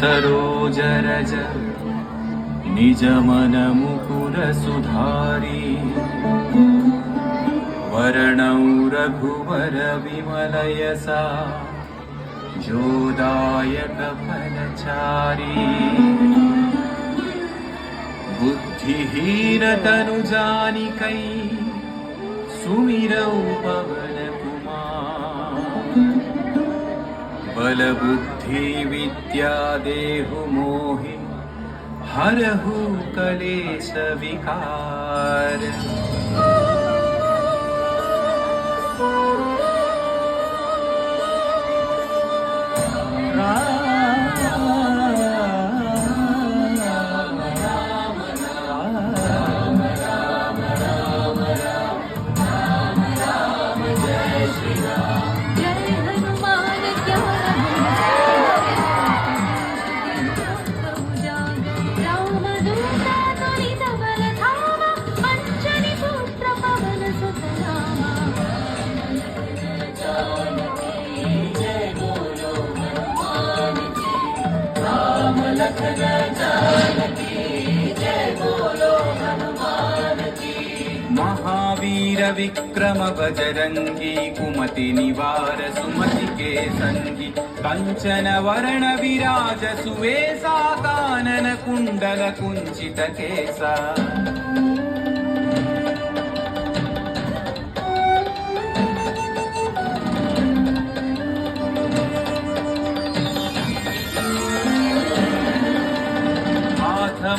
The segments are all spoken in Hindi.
सरोजरज निज मन मुकुर सुधारी वर्णौ रघुवर विमल यसा जोदायक फलचारी बुद्धिहीन तनु जानिकै सुमिरौ पवन कुमार बल बुद्धि विद्या देहु मोहि हरहु कलेश विकार। महावीर विक्रम बजरंगी कुमति निवार सुमति के संगी कंचन वर्ण विराज सुवेसा कानन कुंडल कुंचित केसा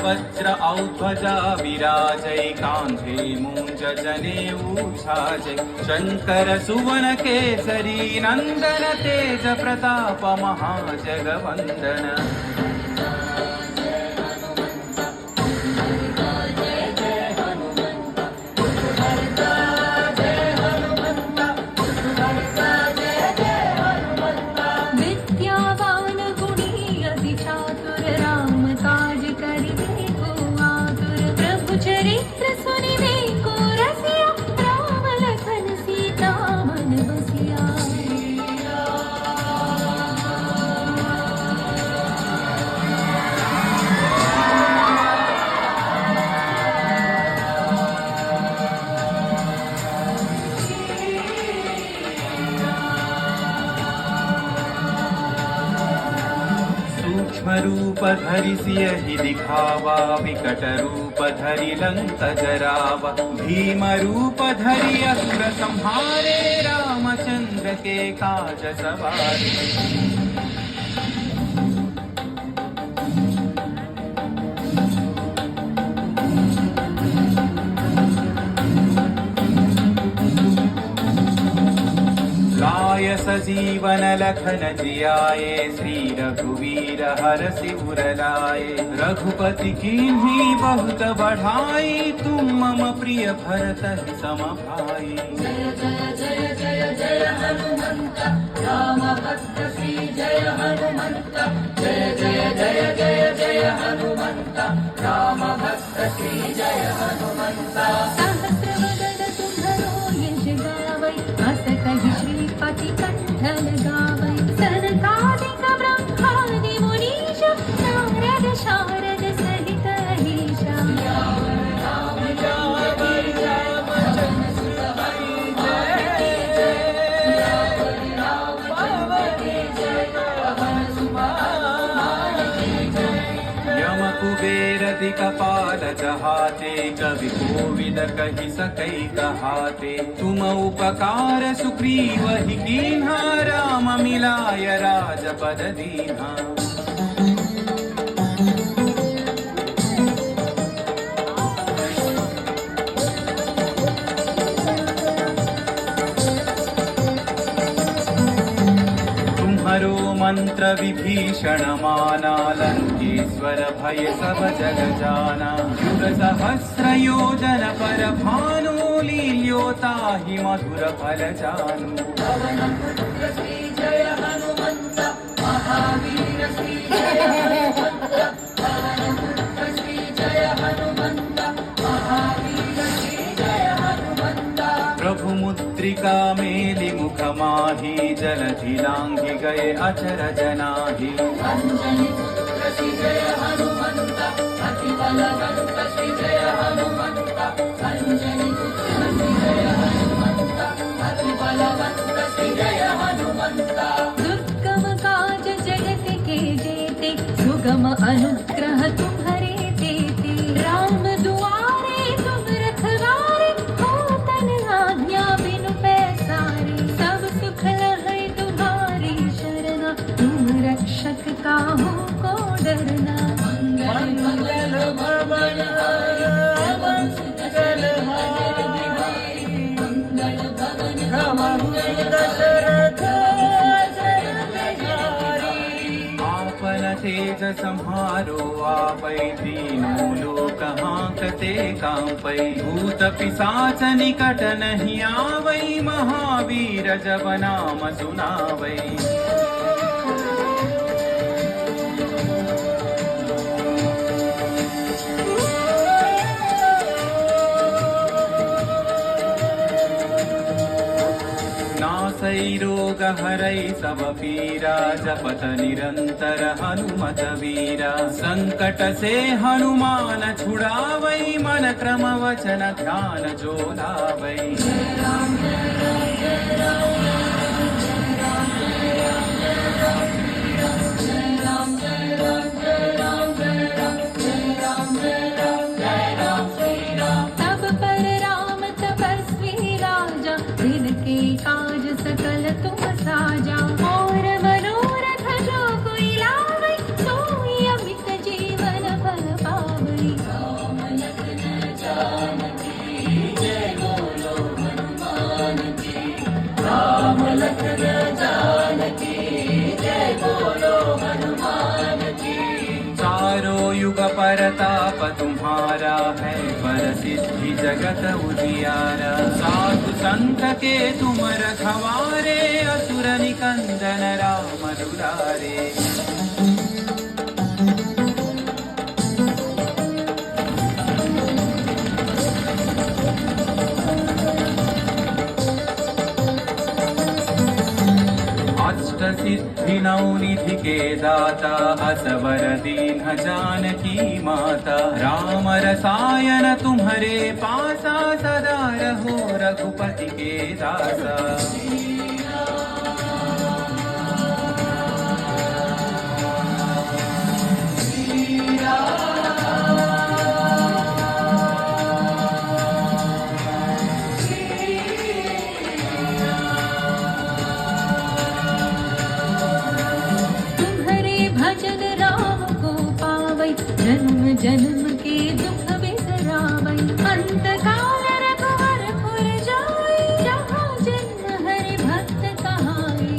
वज्र औध्वजा विराजै कांधे मूंज जनेऊ छाजै शंकर सुवन केसरी नंदन तेज प्रताप महाजगवंदन। चरित्र सुनिबे को रसिया राम लखन सीता मन बसिया। सूक्ष्म रूप धरि सियहि दिखावा विकट रूप धरि लंक जरावा भीम रूप धरि असुर संहारे रामचंद्र के काज सवारे। लाय सजीवन लखन जियाए श्री रघुवीर हरषि उर लाए रघुपति कीन्ही बहुत बढ़ाई तुम मम प्रिय भरत सम भाई। जय जय जय जय जय हनुमंत राम भक्त श्री जय हनुमंत जय जय जय जय जय हनुमंत राम भक्त श्री जय हनुमंत। सहस्रवदन तुम्हरो यश गावै अस कहि श्रीपति कंठ लगावै सनकादिक ब्रह्मादि मुनीश नारद शारद सहित अहीशा। यम कुबेर दिक्पाल जहाते कवि कोविद कहि सकै कहाते तुम उपकार सुग्रीवहि कीन्हा राम मिलाय राजपद दीन्हा। तुम्हरो मंत्र विभीषण माना लंकेश्वर भय सब जग जाना युग सहस्र योजन पर भानु लील्योताहि मधुर फल जानु। पवन पुत्र श्री जय हनुमंत महावीर श्री जय हनुमंत पवन पुत्र श्री जय हनुमंत महावीर श्री जय हनुमंत। प्रभु मुद्रिका मेलि मुख माहि जलधि लांघि गए अचर जनाहि। अंजनी पुत्र सुगम अनुग्रह तुम्हारे देते। राम दुआरे तुम रखवारे, हो तन आज्ञा बिनु पैसारे। सब सुख लहै तुम्हारी शरणा, तुम रक्षक काहू को डरना। मंगल भवन आपन तेज सम्हारो आपै, दीनो लोक हांकते कांपै। भूत पिशाच निकट नहीं आवै, महावीर जब नाम सुनावै। नासै रोग हरै सब पीरा, जपत निरंतर हनुमत वीरा। संकट से हनुमान छुड़ावै, मन क्रम वचन ध्यान जो लावै। तब पर राम तपस्वी राजा, जिनके काज सकल तुम साजा। और मनोरथ जो कोई लावै, सोई अमित जीवन फल पावै। चारों युग परताप तुम्हारा है, पर सिद्धि जगत उजियारा। साधु संत के तुम रखवारे, असुर निकंदन राम दुलारे। अष्ट सिद्धि नौ निधि के दाता, असवर दीन जानकी माता। राम रसायन तुम्हारे पासा, सदा रहो रघुपति के दासा। तुम्हारे भजन राम को पावै, जन्म जन्म के दुख बिसरावै। अंत काल रघुवरपुर जाई, जहाँ जन्म हरि भक्त कहाई।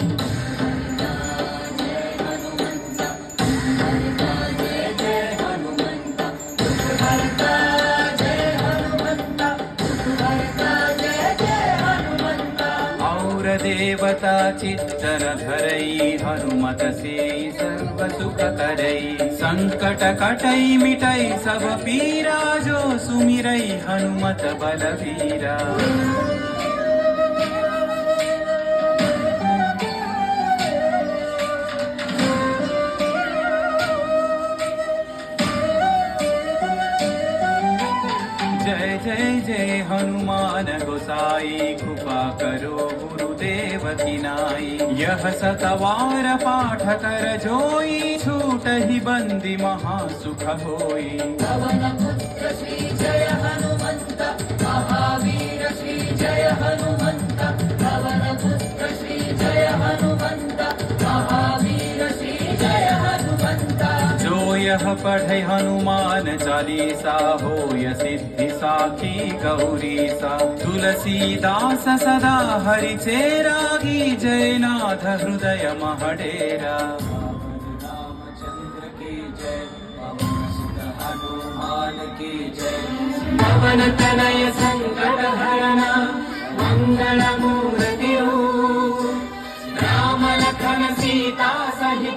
और देवता चित्तन धरई, हनुमत से सर्व सुख करई। संकट कटई मिटई सब पीरा, जो सुमिरई हनुमत बलवीरा। जय जय जय हनुमान गोसाई, कृपा करो गुरुदेव की नाई। यह सतवार पाठ कर जोई, छूट ही बंदी महा सुख होई। पवन पुत्र श्री जय हनुमंत, महावीर श्री जय हनुमंत। पवन पुत्र श्री जय हनुमंत, महावीर श्री जय हनुमंत। जो यह पढ़े हनुमान चालीसा, होय सिद्धि साखी गौरीसा। तुलसीदास सदा हरि चेरा, जय नाथ हृदय महडेरा। रामचंद्र की जय, पवन सुत हनुमान की जय। पवन तनय संकट हरना, मंगल मूर्ति रूप। राम लखन सीता सहित